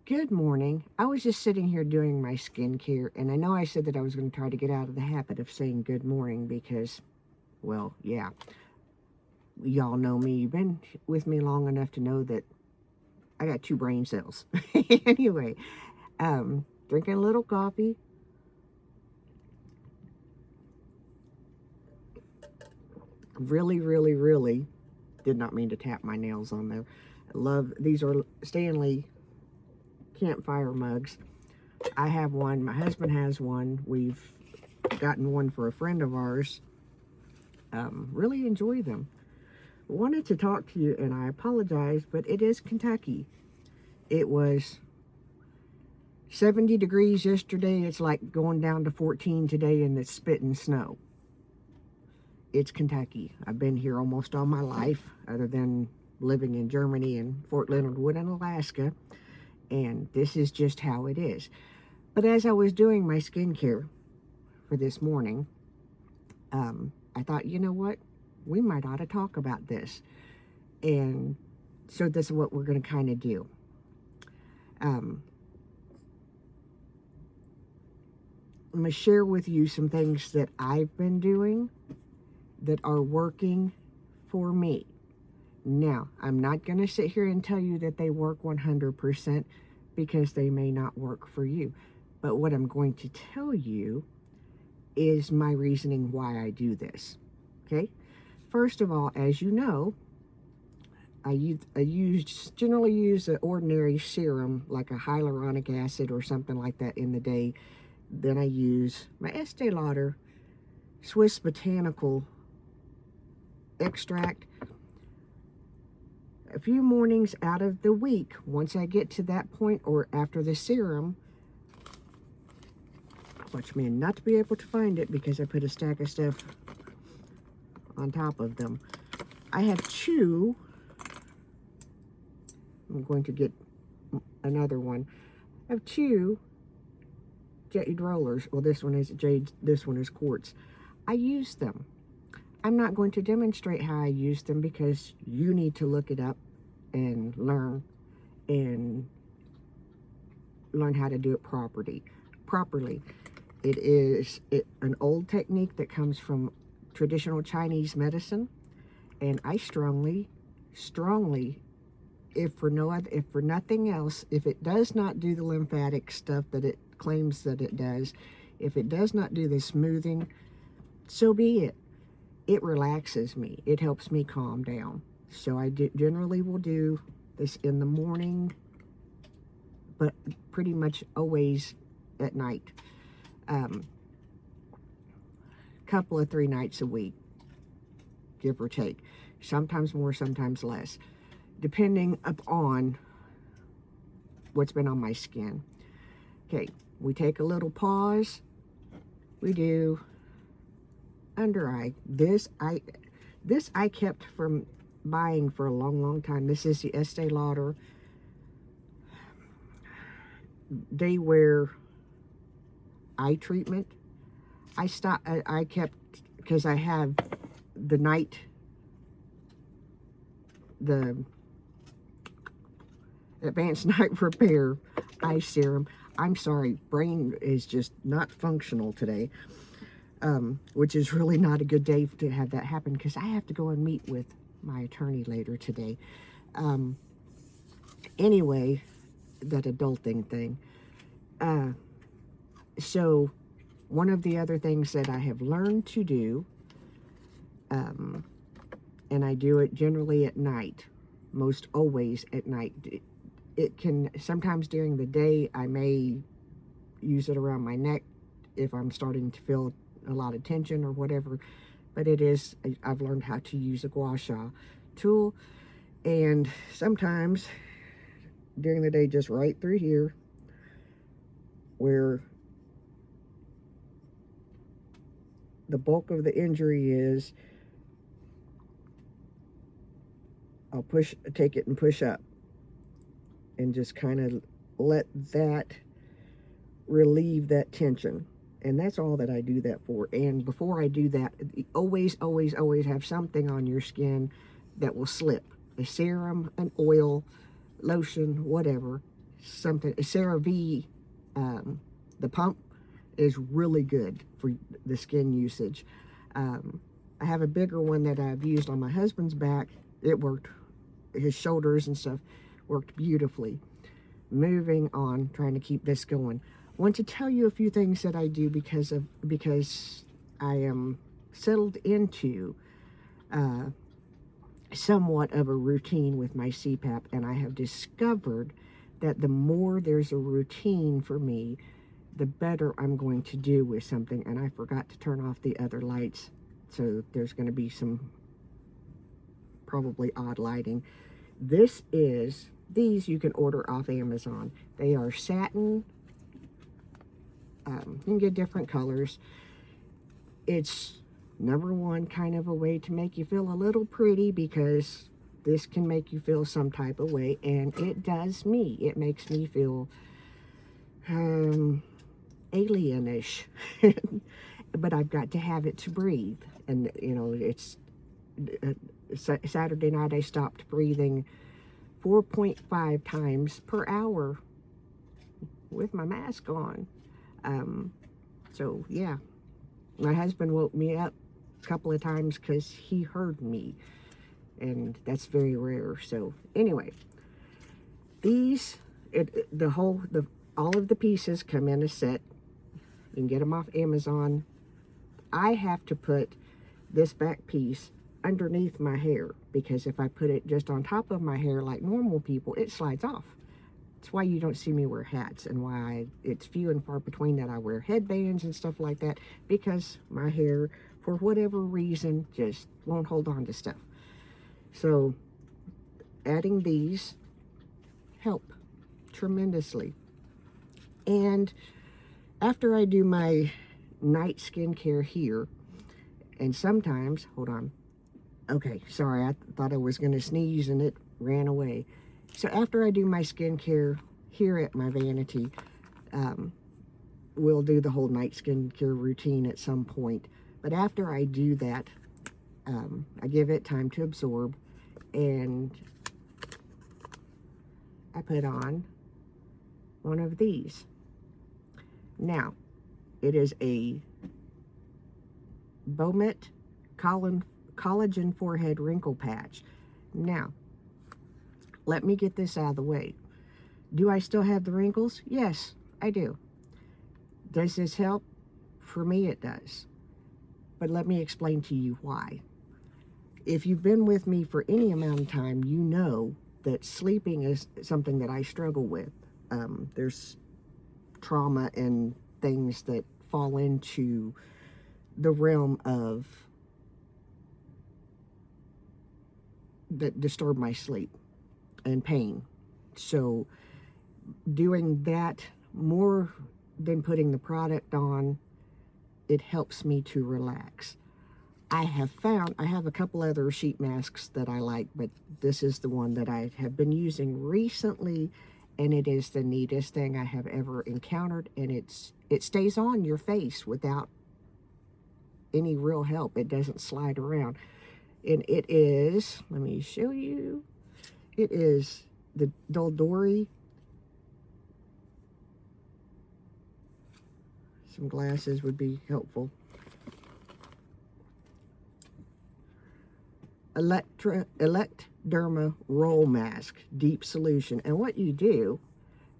Good morning. I was just sitting here doing my skincare, and I know I said that I was going to try to get out of the habit of saying good morning because, well, yeah, y'all know me. You've been with me long enough to know that I got two brain cells. Anyway, drinking a little coffee. Really, really, really did not mean to tap my nails on there. I love these are Stanley campfire mugs. I have one. My husband has one. We've gotten one for a friend of ours. Really enjoy them. Wanted to talk to you, and I apologize, but it is Kentucky. It was 70 degrees yesterday. It's like going down to 14 today, and it's spitting snow. It's Kentucky. I've been here almost all my life, other than living in Germany and Fort Leonard Wood in Alaska, and this is just how it is. But as I was doing my skincare for this morning, I thought, you know what? We might ought to talk about this. And so this is what we're going to kind of do. I'm going to share with you some things that I've been doing that are working for me. Now, I'm not going to sit here and tell you that they work 100% because they may not work for you. But what I'm going to tell you is my reasoning why I do this. Okay? First of all, as you know, I generally use an ordinary serum like a hyaluronic acid or something like that in the day. Then I use my Estee Lauder Swiss Botanical extract a few mornings out of the week. Once I get to that point, or after the serum, watch me not to be able to find it because I put a stack of stuff on top of them. I have two. I'm going to get another one. I have two jade rollers. Well, this one is jade, this one is quartz. I use them. I'm not going to demonstrate how I use them because you need to look it up and learn how to do it properly. It is an old technique that comes from traditional Chinese medicine, and I strongly, if for nothing else, if it does not do the lymphatic stuff that it claims that it does, if it does not do the smoothing, so be it. It relaxes me. It helps me calm down. So I generally will do this in the morning, but pretty much always at night. Couple of 3 nights a week, give or take. Sometimes more, sometimes less, depending upon what's been on my skin. Okay, we take a little pause. We do under eye. This I kept from buying for a long time. This is the Estee Lauder Day Wear eye treatment. I kept, because I have the Advanced Night Repair eye serum. I'm sorry, brain is just not functional today, which is really not a good day to have that happen because I have to go and meet with my attorney later today. Anyway, that adulting thing. So one of the other things that I have learned to do, and I do it generally at night, most always at night. It can, sometimes during the day, I may use it around my neck if I'm starting to feel a lot of tension or whatever, but I've learned how to use a gua sha tool, and sometimes during the day, just right through here, where the bulk of the injury is, I'll take it and push up and just kind of let that relieve that tension. And that's all that I do that for. And before I do that, always have something on your skin that will slip. A serum, an oil, lotion, whatever. something, CeraVe, the pump is really good for the skin usage. I have a bigger one that I've used on my husband's back. It worked, his shoulders and stuff worked beautifully. Moving on, trying to keep this going. Want to tell you a few things that I do because I am settled into somewhat of a routine with my CPAP, and I have discovered that the more there's a routine for me, the better I'm going to do with something. And I forgot to turn off the other lights, so there's going to be some probably odd lighting. These you can order off Amazon. They are satin. You can get different colors. It's number one, kind of a way to make you feel a little pretty, because this can make you feel some type of way, and it does me. It makes me feel alienish. But I've got to have it to breathe. And you know, it's Saturday night I stopped breathing 4.5 times per hour with my mask on. So yeah, my husband woke me up a couple of times because he heard me, and that's very rare. So anyway, all of the pieces come in a set. You can get them off Amazon. I have to put this back piece underneath my hair, because if I put it just on top of my hair like normal people, it slides off. That's why you don't see me wear hats, and why it's few and far between that I wear headbands and stuff like that, because my hair, for whatever reason, just won't hold on to stuff. So adding these help tremendously. And after I do my night skincare here, and sometimes, hold on, okay, sorry, I thought I was going to sneeze and it ran away. So after I do my skincare here at my vanity, we'll do the whole night skincare routine at some point. But after I do that, I give it time to absorb, and I put on one of these. Now, it is a Beaumet Collagen Forehead Wrinkle Patch. Now, let me get this out of the way. Do I still have the wrinkles? Yes, I do. Does this help? For me, it does. But let me explain to you why. If you've been with me for any amount of time, you know that sleeping is something that I struggle with. There's trauma and things that fall into the realm of that disturb my sleep and pain. So doing that more than putting the product on, it helps me to relax. I have a couple other sheet masks that I like, but this is the one that I have been using recently, and it is the neatest thing I have ever encountered, and it stays on your face without any real help. It doesn't slide around. And it is, let me show you, it is the Doldori. Some glasses would be helpful. Electderma Roll Mask, Deep Solution. And what you do,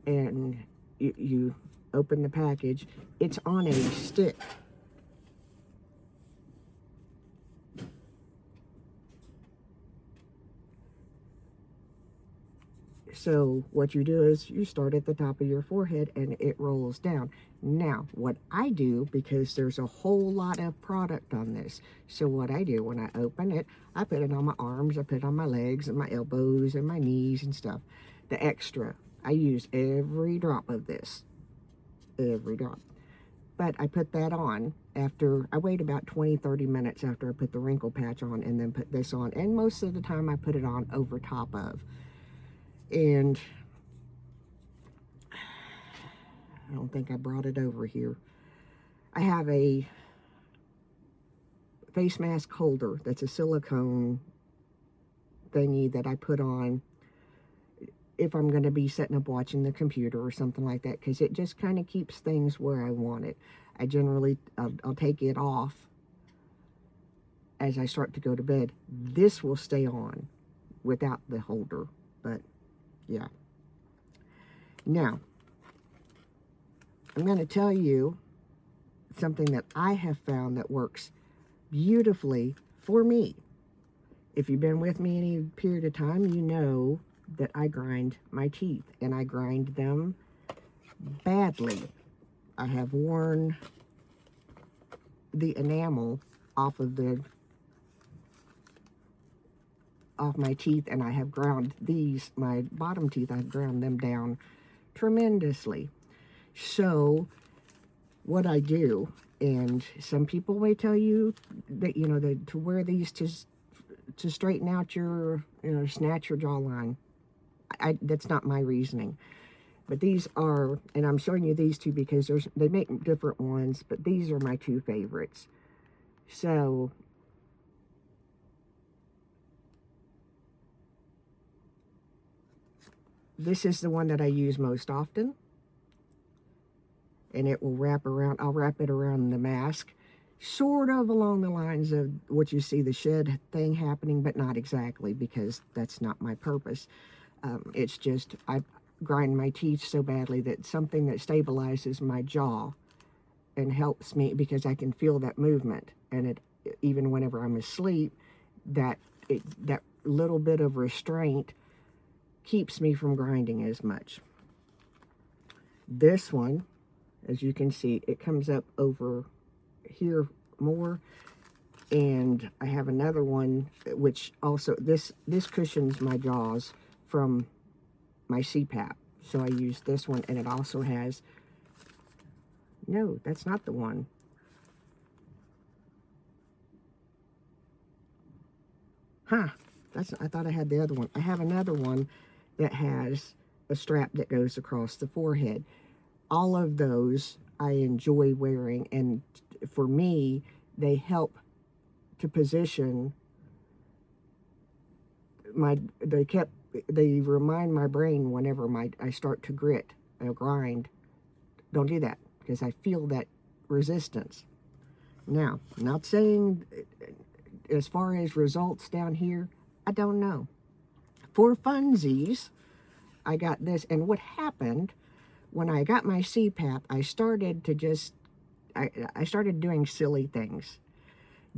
and you open the package, it's on a stick. So what you do is you start at the top of your forehead and it rolls down. Now, what I do, because there's a whole lot of product on this, so what I do when I open it, I put it on my arms, I put it on my legs and my elbows and my knees and stuff. The extra, I use every drop of this, every drop. But I put that on after, I wait about 20-30 minutes after I put the wrinkle patch on, and then put this on. And most of the time I put it on over top of. And I don't think I brought it over here. I have a face mask holder that's a silicone thingy that I put on. if I'm going to be sitting up watching the computer or something like that, because it just kind of keeps things where I want it. I generally, I'll take it off as I start to go to bed. This will stay on without the holder, but yeah. Now, I'm going to tell you something that I have found that works beautifully for me. If you've been with me any period of time, you know that I grind my teeth, and I grind them badly. I have worn the enamel off my teeth, and I have ground my bottom teeth, I've ground them down tremendously. So what I do, and some people may tell you that, that to wear these to straighten out your, snatch your jawline. That's not my reasoning. But these are, and I'm showing you these two because they make different ones, but these are my two favorites. So this is the one that I use most often, and it will wrap around. I'll wrap it around the mask, sort of along the lines of what you see the shed thing happening, but not exactly, because that's not my purpose. It's just I grind my teeth so badly that something that stabilizes my jaw and helps me, because I can feel that movement, and it, even whenever I'm asleep, that little bit of restraint keeps me from grinding as much. This one, as you can see, it comes up over here more, and I have another one which also, this cushions my jaws from my cpap, so I use this one, and it also has, no, that's not the one. I thought I had the other one. I have another one that has a strap that goes across the forehead. All of those I enjoy wearing, and for me, they help to position they remind my brain whenever I start to grind, don't do that, because I feel that resistance. Now, I'm not saying as far as results down here, I don't know. For funsies, I got this, and what happened when I got my cpap, I started doing silly things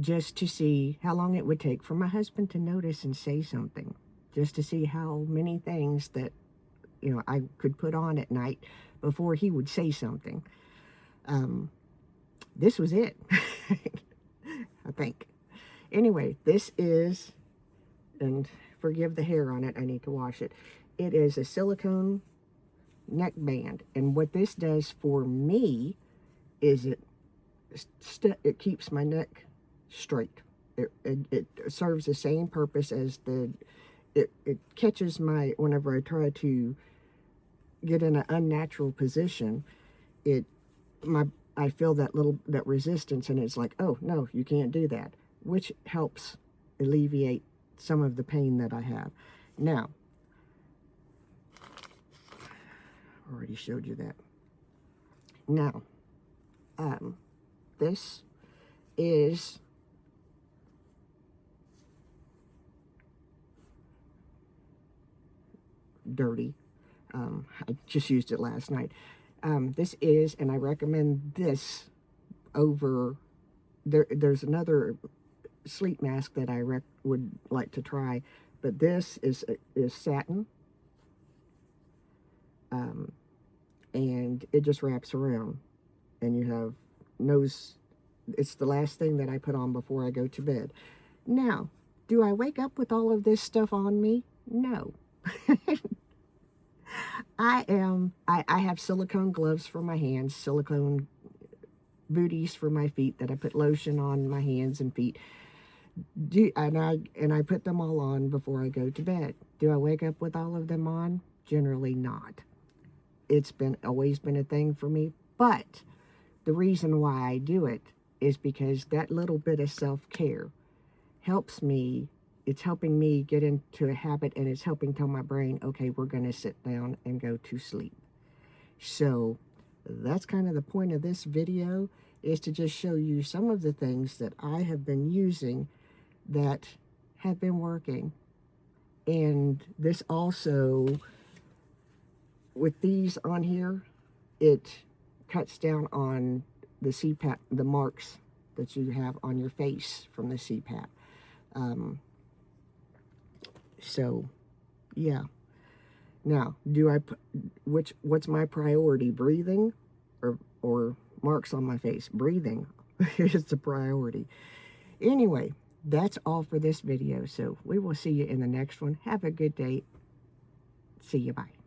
just to see how long it would take for my husband to notice and say something, just to see how many things that, I could put on at night before he would say something. This was it, I think. Anyway, this is, and forgive the hair on it, I need to wash it. It is a silicone neck band, and what this does for me is it keeps my neck straight. It serves the same purpose as it catches whenever I try to get in an unnatural position, I feel that resistance, and it's like, oh no, you can't do that, which helps alleviate some of the pain that I have. Now, already showed you that. Now, this is dirty. I just used it last night. This is, and I recommend this over, there's another sleep mask that I would like to try, but this is satin, and it just wraps around, and you have it's the last thing that I put on before I go to bed. Now, do I wake up with all of this stuff on me? No. I have silicone gloves for my hands, silicone booties for my feet that I put lotion on my hands and feet. And I put them all on before I go to bed. Do I wake up with all of them on? Generally not. It's always been a thing for me, but the reason why I do it is because that little bit of self-care helps me it's helping me get into a habit, and it's helping tell my brain, okay, we're going to sit down and go to sleep. So that's kind of the point of this video, is to just show you some of the things that I have been using that have been working. And this also, with these on here, it cuts down on the cpap, the marks that you have on your face from the cpap. So yeah. Now, what's my priority? Breathing or marks on my face? Breathing is the priority. Anyway, that's all for this video. So we will see you in the next one. Have a good day. See you. Bye.